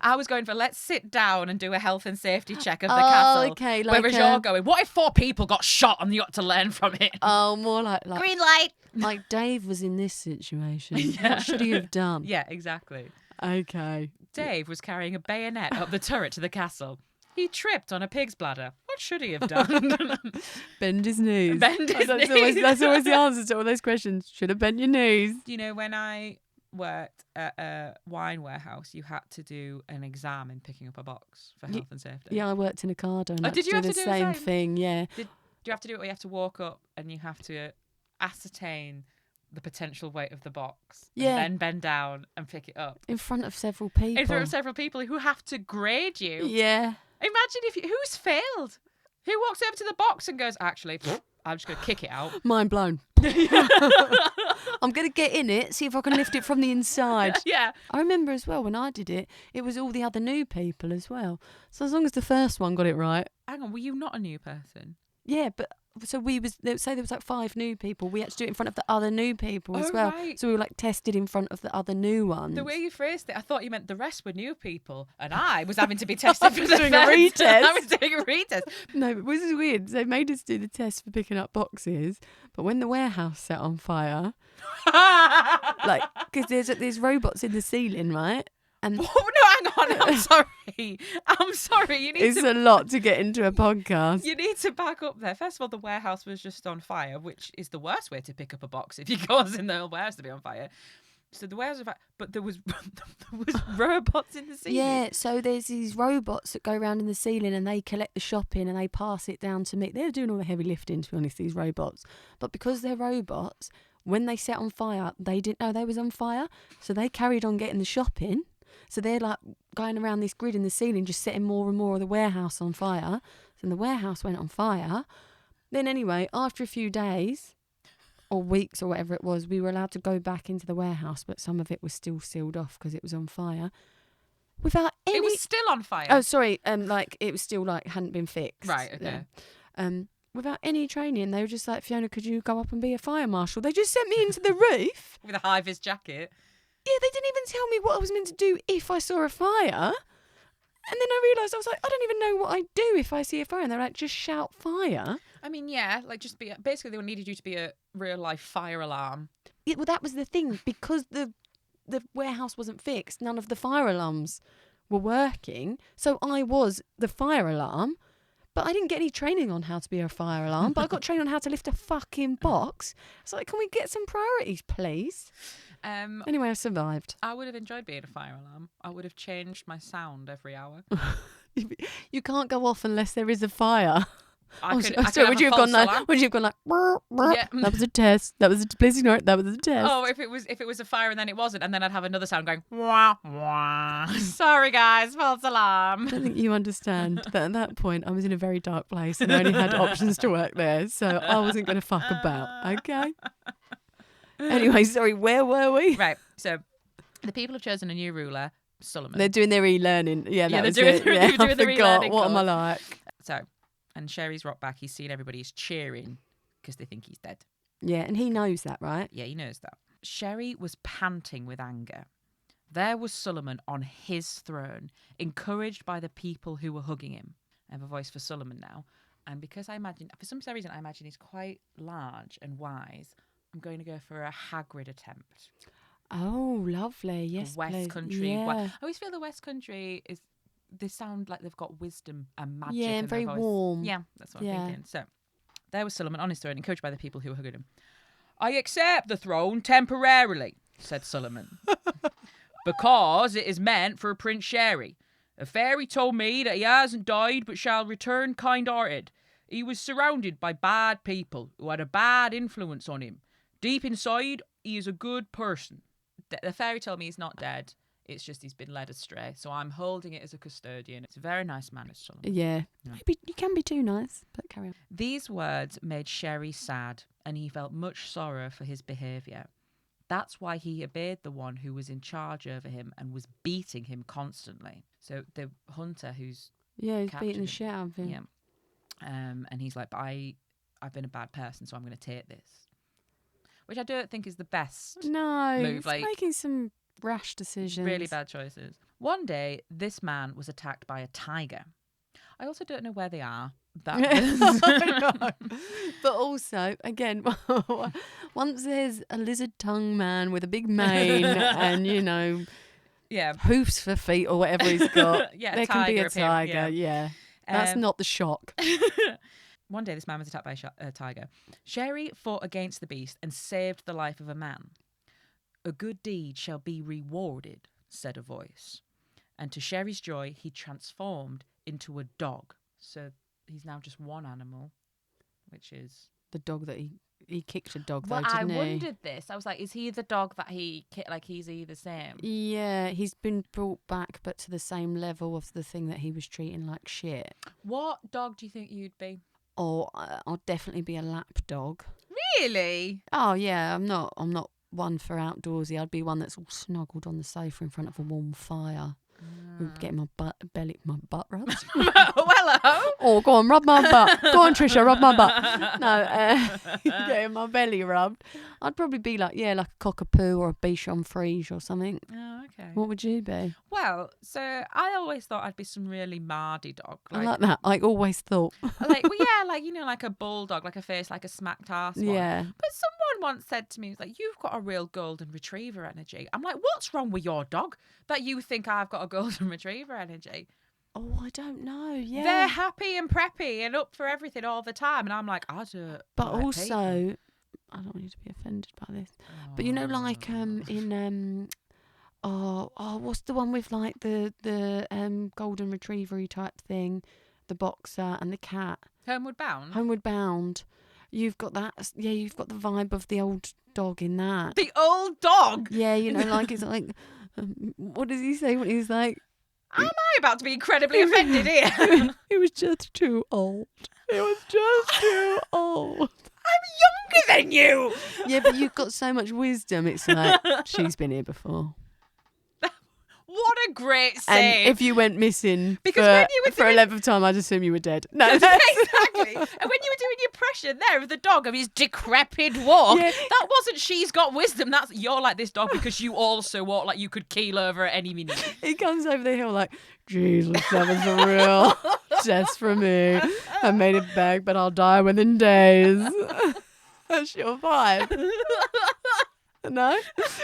I was going for, let's sit down and do a health and safety check of the castle. Okay. Whereas you're going, what if 4 people got shot and you got to learn from it? Oh, more like Green light. Like Dave was in this situation. Yeah. What should he have done? Yeah, exactly. Okay. Dave was carrying a bayonet up the turret to the castle. He tripped on a pig's bladder. What should he have done? Bend his knees. Bend his knees. That's always the answer to all those questions. Should have bent your knees. You know, when I worked at a wine warehouse, you had to do an exam in picking up a box for health and safety. Yeah, I worked in a car donut. Oh, did you have to the do the same same? thing? Yeah. Do you have to do it where you have to walk up and you have to ascertain the potential weight of the box, Yeah. and then bend down and pick it up In front of several people. in front of several people who have to grade you? Yeah. Imagine who's failed? Who walks over to the box and goes, actually, I'm just going to kick it out. Mind blown. I'm going to get in it, see if I can lift it from the inside. Yeah. I remember as well when I did it, it was all the other new people as well. So as long as the first one got it right. Hang on, were you not a new person? Yeah, but so say there was like 5 new people. We had to do it in front of the other new people as Oh, well. right. So we were like tested in front of the other new ones. The way you phrased it, I thought you meant the rest were new people, and I was having to be tested for the doing a first- retest. I was doing a retest. No, but this is weird. They made us do the test for picking up boxes, but when the warehouse set on fire, like, because there's robots in the ceiling, right? And Oh, no, hang on. I'm sorry. I'm sorry. You need it's to. a lot to get into a podcast. You need to back up there. First of all, the warehouse was just on fire, which is the worst way to pick up a box if you cause in the warehouse to be on fire. So the warehouse was on fire, but there was robots in the ceiling. Yeah, so there's these robots that go around in the ceiling and they collect the shopping and they pass it down to me. They're doing all the heavy lifting, to be honest, these robots. But because they're robots, when they set on fire, they didn't know they was on fire. So they carried on getting the shopping. So they're like going around this grid in the ceiling, just setting more and more of the warehouse on fire. So the warehouse went on fire. Then anyway, after a few days or weeks or whatever it was, we were allowed to go back into the warehouse, but some of it was still sealed off because it was on fire. Without any... It was still on fire. Oh, sorry. Like it was still like hadn't been fixed. Right, okay. Yeah. Without any training, they were just like, Fiona, could you go up and be a fire marshal? They just sent me into the roof. With a high-vis jacket. Yeah, they didn't even tell me what I was meant to do if I saw a fire. And then I realised, I was like, I don't even know what I do if I see a fire. And they're like, just shout fire. I mean, yeah, like just be... Basically, they needed you to be a real-life fire alarm. Yeah, well, that was the thing. Because the warehouse wasn't fixed, none of the fire alarms were working. So I was the fire alarm. But I didn't get any training on how to be a fire alarm. But I got trained on how to lift a fucking box. It's like, can we get some priorities, please? Anyway, I survived. I would have enjoyed being a fire alarm. I would have changed my sound every hour. You can't go off unless there is a fire. I could Sorry, have would a you have false gone like? alarm. Would you have gone like? "Brr, brr." Yeah. That was a test. That was. Please ignore it. That was a test. Oh, if it was a fire and then it wasn't, and then I'd have another sound going wah wah. Sorry guys, false alarm. I don't think you understand that at that point I was in a very dark place and I only had options to work there, so I wasn't going to fuck about. Okay. Anyway, sorry. Where were we? Right. So the people have chosen a new ruler, Solomon. They're doing their e-learning. Yeah, that they're was doing- it. they're Yeah, doing I their forgot. e-learning What am I course. like? So, and Chéri's rocked back. He's seen everybody's cheering because they think he's dead. Yeah, and he knows that, right? Yeah, he knows that. Chéri was panting with anger. There was Solomon on his throne, encouraged by the people who were hugging him. I have a voice for Solomon now. And because I imagine, for some reason, I imagine he's quite large and wise, I'm going to go for a Hagrid attempt. Oh, lovely. Yes, West please. Country. Yeah, I always feel the West Country is, they sound like they've got wisdom and magic. yeah, in and their very voice. warm. Yeah, that's what Yeah. I'm thinking. So there was Solomon on his throne, encouraged by the people who were hugging him. I accept the throne temporarily, said Solomon, because it is meant for Prince Chéri. A fairy told me that he hasn't died but shall return kind-hearted. He was surrounded by bad people who had a bad influence on him. Deep inside, he is a good person. The fairy told me he's not dead. It's just he's been led astray. So I'm holding it as a custodian. It's a very nice man, Solomon. Yeah. Maybe you can be too nice, but carry on. These words made Chéri sad, and he felt much sorrow for his behaviour. That's why he obeyed the one who was in charge over him and was beating him constantly. So the hunter who's Yeah, he's captured beating the him. shit out of him. Yeah. And he's like, but I've been a bad person, so I'm going to take this. Which I don't think is the best. No, Move, he's like- making some rash decisions. Really bad choices. One day, this man was attacked by a tiger. I also don't know where they are. I know. But also, again, once there's a lizard tongue man with a big mane and, Yeah. hoofs for feet or whatever he's got, Yeah, there can be tiger a appearing, tiger. Yeah. That's Um, not the shock. One day, this man was attacked by a tiger. Chéri fought against the beast and saved the life of a man. A good deed shall be rewarded, said a voice. And to Chéri's joy, he transformed into a dog. So he's now just one animal, which is... The dog that he kicked a dog, Well, though, I didn't he? wondered this. I was like, is he the dog that he kicked? Like, is he the same? Yeah, he's been brought back, but to the same level of the thing that he was treating like shit. What dog do you think you'd be? or I'll definitely be a lap dog. Really? Oh yeah, I'm not one for outdoorsy. I'd be one that's all snuggled on the sofa in front of a warm fire. Getting my butt rubbed. Well, hello. Oh, go on, rub my butt. Go on, Trisha, rub my butt. No, getting my belly rubbed. I'd probably be like a cockapoo or a bichon frise or something. Oh, okay. What would you be? Well, so I always thought I'd be some really mardy dog. I like that. I always thought. Like a bulldog, like a face like a smacked arse one. Yeah. But someone once said to me, like, you've got a real golden retriever energy. I'm like, what's wrong with your dog that you think I've got a golden retriever energy? Oh, I don't know. Yeah. They're happy and preppy and up for everything all the time. And I'm like, I do. But like also, people. I don't want you to be offended by this. But you know, like in what's the one with like the golden retriever type thing, the boxer and the cat. Homeward Bound. Homeward Bound. You've got that. Yeah, you've got the vibe of the old dog in that. The old dog. Yeah, you know, like it's like. What does he say when he's like? Am I about to be incredibly offended here? He was just too old. He was just too old. I'm younger than you. Yeah, but you've got so much wisdom. It's like, she's been here before. What a great saying. And if you went missing Because when you were for a doing- length of time, I'd assume you were dead. No, Exactly. And when you were doing your impression there of the dog of his decrepit walk, Yeah. that wasn't she's got wisdom. That's you're like this dog because you also walk like you could keel over at any minute. he comes over the hill like, Jesus, that was a real test for me. I made it back, but I'll die within days. That's your vibe. No?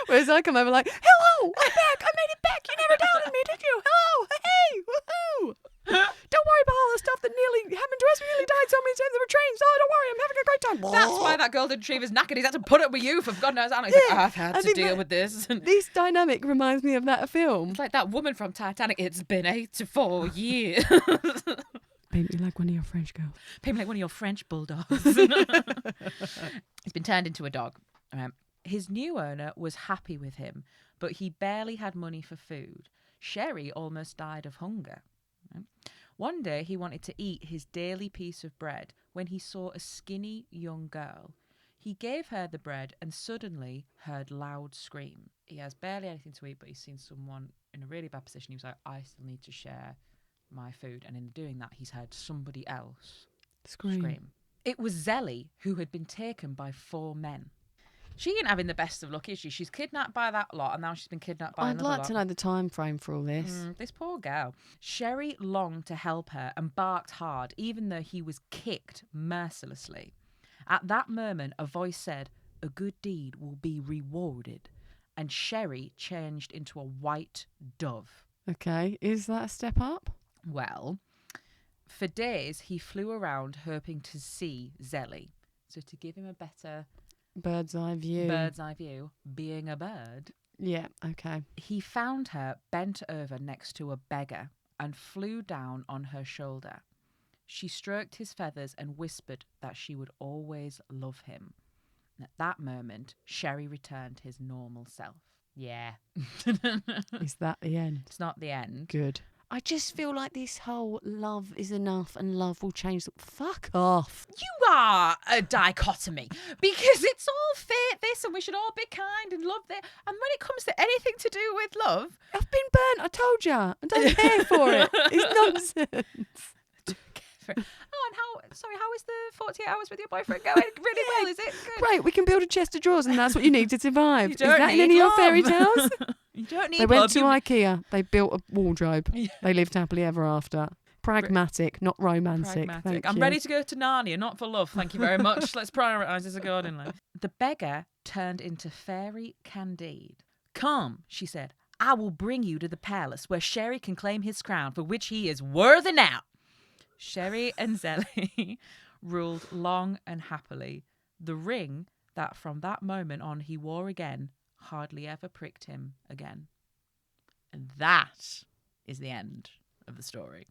Whereas I come over like, hello, I'm back, I made it back. You never doubted me, did you? Hello, hey, woohoo. Don't worry about all the stuff that nearly happened to us. We nearly died so many times. There were trains. Oh, don't worry, I'm having a great time. That's why that golden retriever's knackered. He's had to put up with you for God knows how long. He's like, I've had I to think deal that- with this. This dynamic reminds me of that film. It's like that woman from Titanic. It's been 84 years. Paint me like one of your French girls. Paint me like one of your French bulldogs. He's been turned into a dog. His new owner was happy with him, but he barely had money for food. Chéri almost died of hunger. One day he wanted to eat his daily piece of bread when he saw a skinny young girl. He gave her the bread and suddenly heard loud scream. He has barely anything to eat, but he's seen someone in a really bad position. He was like, I still need to share my food. And in doing that, he's heard somebody else scream. It was Zelly, who had been taken by 4 men. She ain't having the best of luck, is she? She's kidnapped by that lot, and now she's been kidnapped by I'd another like lot. to know the time frame for all this. This poor girl. Chéri longed to help her and barked hard, even though he was kicked mercilessly. At that moment, a voice said, "A good deed will be rewarded," and Chéri changed into a white dove. Okay, is that a step up? Well, for days he flew around hoping to see Zelly. So to give him a better Bird's eye view. being a bird, Yeah, okay. he found her bent over next to a beggar and flew down on her shoulder. She stroked his feathers and whispered that she would always love him. And at that moment, Chéri returned his normal self. Yeah. Is that the end? It's not the end. Good. I just feel like this whole love is enough and love will change. Fuck off. You are a dichotomy because it's all fate this and we should all be kind and love that. And when it comes to anything to do with love, I've been burnt, I told ya. I don't care for it. It's nonsense. oh, and how is the 48 hours with your boyfriend going? Really well, is it? Good. Great, we can build a chest of drawers and that's what you need to survive. You Is don't that in need any of your love. fairy tales? You don't need They went love. to You- IKEA. They built a wardrobe. Yeah. They lived happily ever after. Pragmatic, not romantic. Pragmatic. Thank I'm you. ready to go to Narnia, not for love. Thank you very much. Let's prioritise this accordingly. The beggar turned into Fairy Candide. Come, she said, I will bring you to the palace where Chéri can claim his crown, for which he is worthy now. Chéri and Zelly ruled long and happily. The ring that from that moment on he wore again hardly ever pricked him again. And that is the end of the story.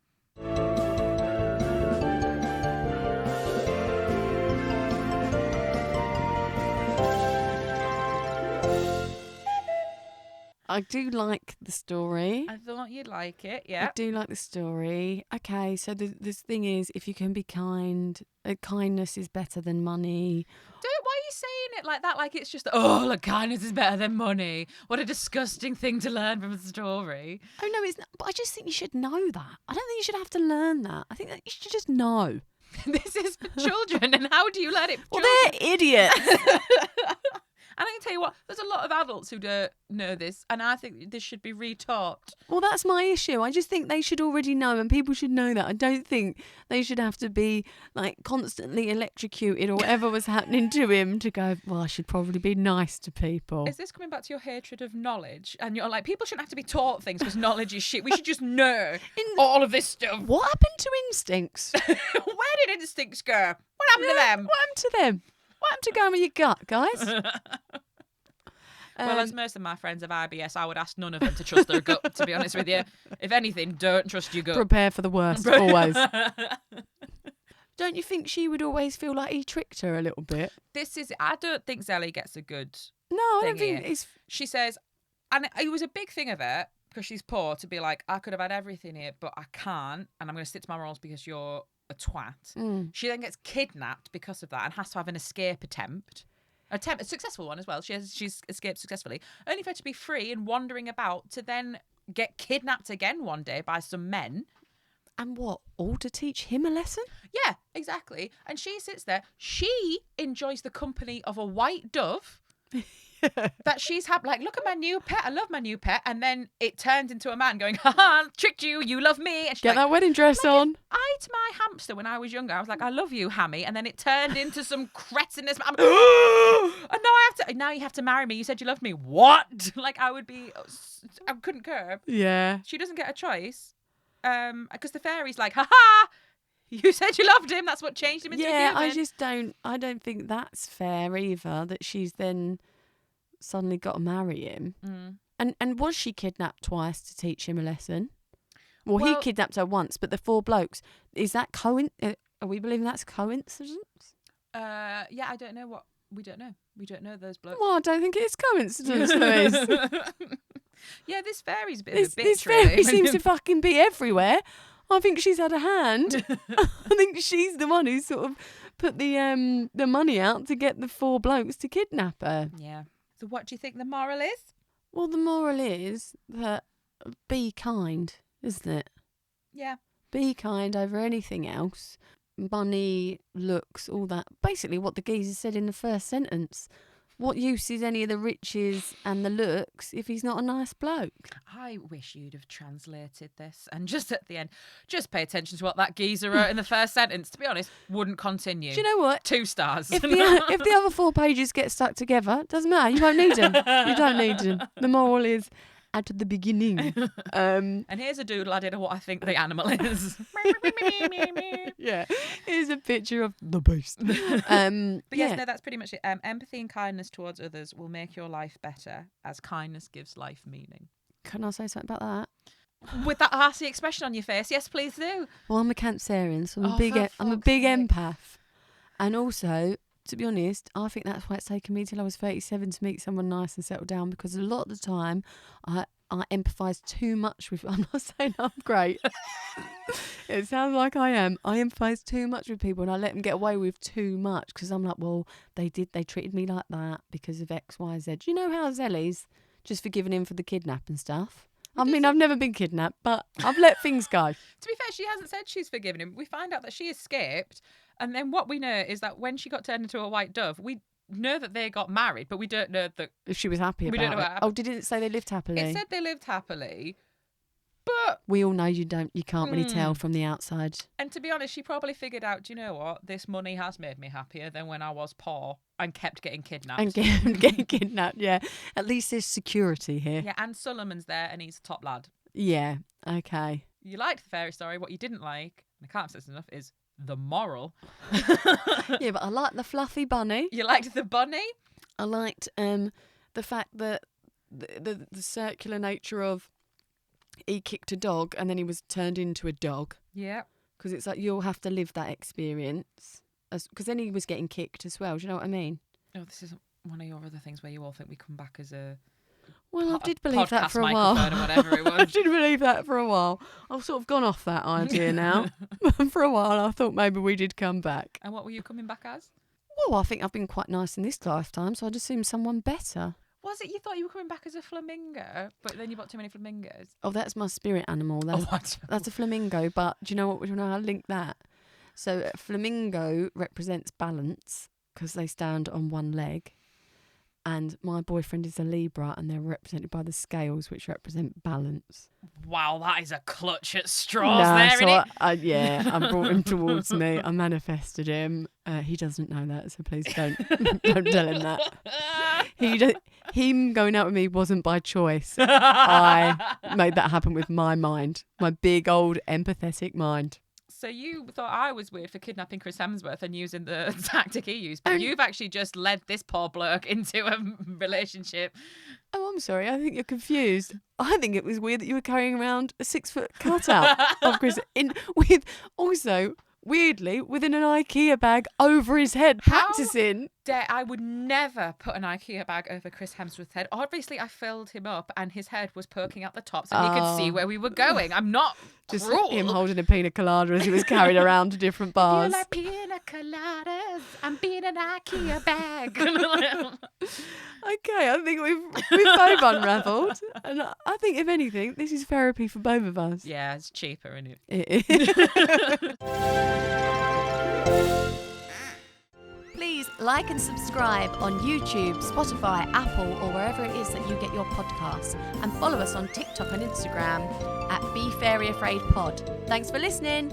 I do like the story. I thought you'd like it, yeah. I do like the story. Okay, so this thing is, if you can be kind, kindness is better than money. Why are you saying it like that? Like it's just, oh, look, kindness is better than money. What a disgusting thing to learn from a story. Oh, no, it's not. But I just think you should know that. I don't think you should have to learn that. I think that you should just know. This is for children, and how do you learn it for Well, children? they're idiots. And I can tell you what, there's a lot of adults who don't know this, and I think this should be retaught. Well, that's my issue. I just think they should already know, and people should know that. I don't think they should have to be like constantly electrocuted or whatever was happening to him to go, well, I should probably be nice to people. Is this coming back to your hatred of knowledge? And you're like, people shouldn't have to be taught things because knowledge is shit. We should just know all of this stuff. What happened to instincts? Where did instincts go? What happened to them? What happened to them? What happened to going with your gut, guys? Well, as most of my friends have IBS, I would ask none of them to trust their gut, to be honest with you. If anything, don't trust your gut. Prepare for the worst, always. Don't you think she would always feel like he tricked her a little bit? I don't think Zelly gets a good No, I thing don't think here. it's... She says, and it was a big thing of her, because she's poor, to be like, I could have had everything here, but I can't, and I'm going to stick to my morals because you're a twat. She then gets kidnapped because of that and has to have an escape attempt. A successful one as well. She's escaped successfully, only for her to be free and wandering about to then get kidnapped again one day by some men. And what, all to teach him a lesson? Yeah, exactly. And she sits there. She enjoys the company of a white dove that she's like, look at my new pet. I love my new pet. And then it turns into a man going, ha, tricked you. You love me. And she's Get like, that wedding dress on. to my hamster when I was younger. I was like, I love you, Hammy. And then it turned into some cretinous man. And now you have to marry me. You said you loved me. What? Like I couldn't curb. Yeah. She doesn't get a choice. Because the fairy's like, ha, you said you loved him. That's what changed him into a human. I don't think that's fair either, that she's then suddenly got to marry him. And was she kidnapped twice to teach him a lesson? Well, he kidnapped her once, but the 4 blokes, is that are we believing that's coincidence? Yeah, I don't know what, we don't know. We don't know those blokes. Well, I don't think it's coincidence, Louise. Yeah, this fairy's a bit of a bitch, this fairy really. seems to fucking be everywhere. I think she's had a hand. I think she's the one who sort of put the money out to get the 4 blokes to kidnap her. Yeah. So what do you think the moral is? Well, the moral is that be kind, isn't it? Yeah. Be kind over anything else. Money, looks, all that. Basically what the geezer said in the first sentence. What use is any of the riches and the looks if he's not a nice bloke? I wish you'd have translated this and just at the end, just pay attention to what that geezer wrote in the first sentence. To be honest, wouldn't continue. Do you know what? 2 stars. If the other 4 pages get stuck together, doesn't matter. You won't need them. You don't need them. The moral is at the beginning. And here's a doodle I did of what I think the animal is. Yeah, here's a picture of the beast. But yes, yeah. no, that's pretty much it. Empathy and kindness towards others will make your life better, as kindness gives life meaning. Can I say something about that? With that arsey expression on your face, yes, please do. Well, I'm a Cancerian, so I'm Oh, a big for fuck's sake. empath. And also, to be honest, I think that's why it's taken me till I was 37 to meet someone nice and settle down, because a lot of the time I empathise too much with... I'm not saying I'm great. It sounds like I am. I empathise too much with people and I let them get away with too much because I'm like, well, they treated me like that because of X, Y, Z. Do you know how Zelly's just forgiven him for the kidnap and stuff? I mean, I've never been kidnapped, but I've let things go. To be fair, she hasn't said she's forgiven him. We find out that she escaped, and then what we know is that when she got turned into a white dove, we know that they got married, but we don't know that... If she was happy We about don't know it. what happened. Oh, did it say they lived happily? It said they lived happily, but... We all know you can't really tell from the outside. And to be honest, she probably figured out, do you know what? This money has made me happier than when I was poor and kept getting kidnapped. And getting kidnapped, yeah. At least there's security here. Yeah, and Solomon's there and he's a top lad. Yeah, okay. You liked the fairy story. What you didn't like, and I can't say this enough, is the moral. Yeah, but I liked the fluffy bunny. You liked the bunny? I liked the fact that the circular nature of he kicked a dog and then he was turned into a dog. Yeah. Because it's like you'll have to live that experience. Because then he was getting kicked as well. Do you know what I mean? Oh, this is one of your other things where you all think we come back as a Well, I did believe that podcast for a while. microphone or whatever it I was. did believe that for a while. I've sort of gone off that idea now. For a while, I thought maybe we did come back. And what were you coming back as? Well, I think I've been quite nice in this lifetime, so I'd assume someone better. Was it you thought you were coming back as a flamingo, but then you bought too many flamingos? Oh, that's my spirit animal. That's, what? that's a flamingo, but do you know what? Do you know how I link that? So a flamingo represents balance because they stand on one leg. And my boyfriend is a Libra, and they're represented by the scales, which represent balance. Wow, that is a clutch at straws there, innit? I brought him towards me. I manifested him. He doesn't know that, so please don't don't tell him that. Him going out with me wasn't by choice. I made that happen with my mind, my big old empathetic mind. So you thought I was weird for kidnapping Chris Hemsworth and using the tactic he used, but you've actually just led this poor bloke into a relationship. Oh, I'm sorry. I think you're confused. I think it was weird that you were carrying around a 6-foot cutout of Chris weirdly, within an IKEA bag over his head, practicing. I would never put an IKEA bag over Chris Hemsworth's head. Obviously, I filled him up and his head was poking out the top so he could see where we were going. I'm not just cruel. Him holding a pina colada as he was carried around to different bars. You like pina coladas? I'm being an IKEA bag. Okay, I think we've both unravelled. And I think, if anything, this is therapy for both of us. Yeah, it's cheaper, isn't it? It is. Please like and subscribe on YouTube, Spotify, Apple, or wherever it is that you get your podcasts. And follow us on TikTok and Instagram at BeFairyAfraidPod. Thanks for listening.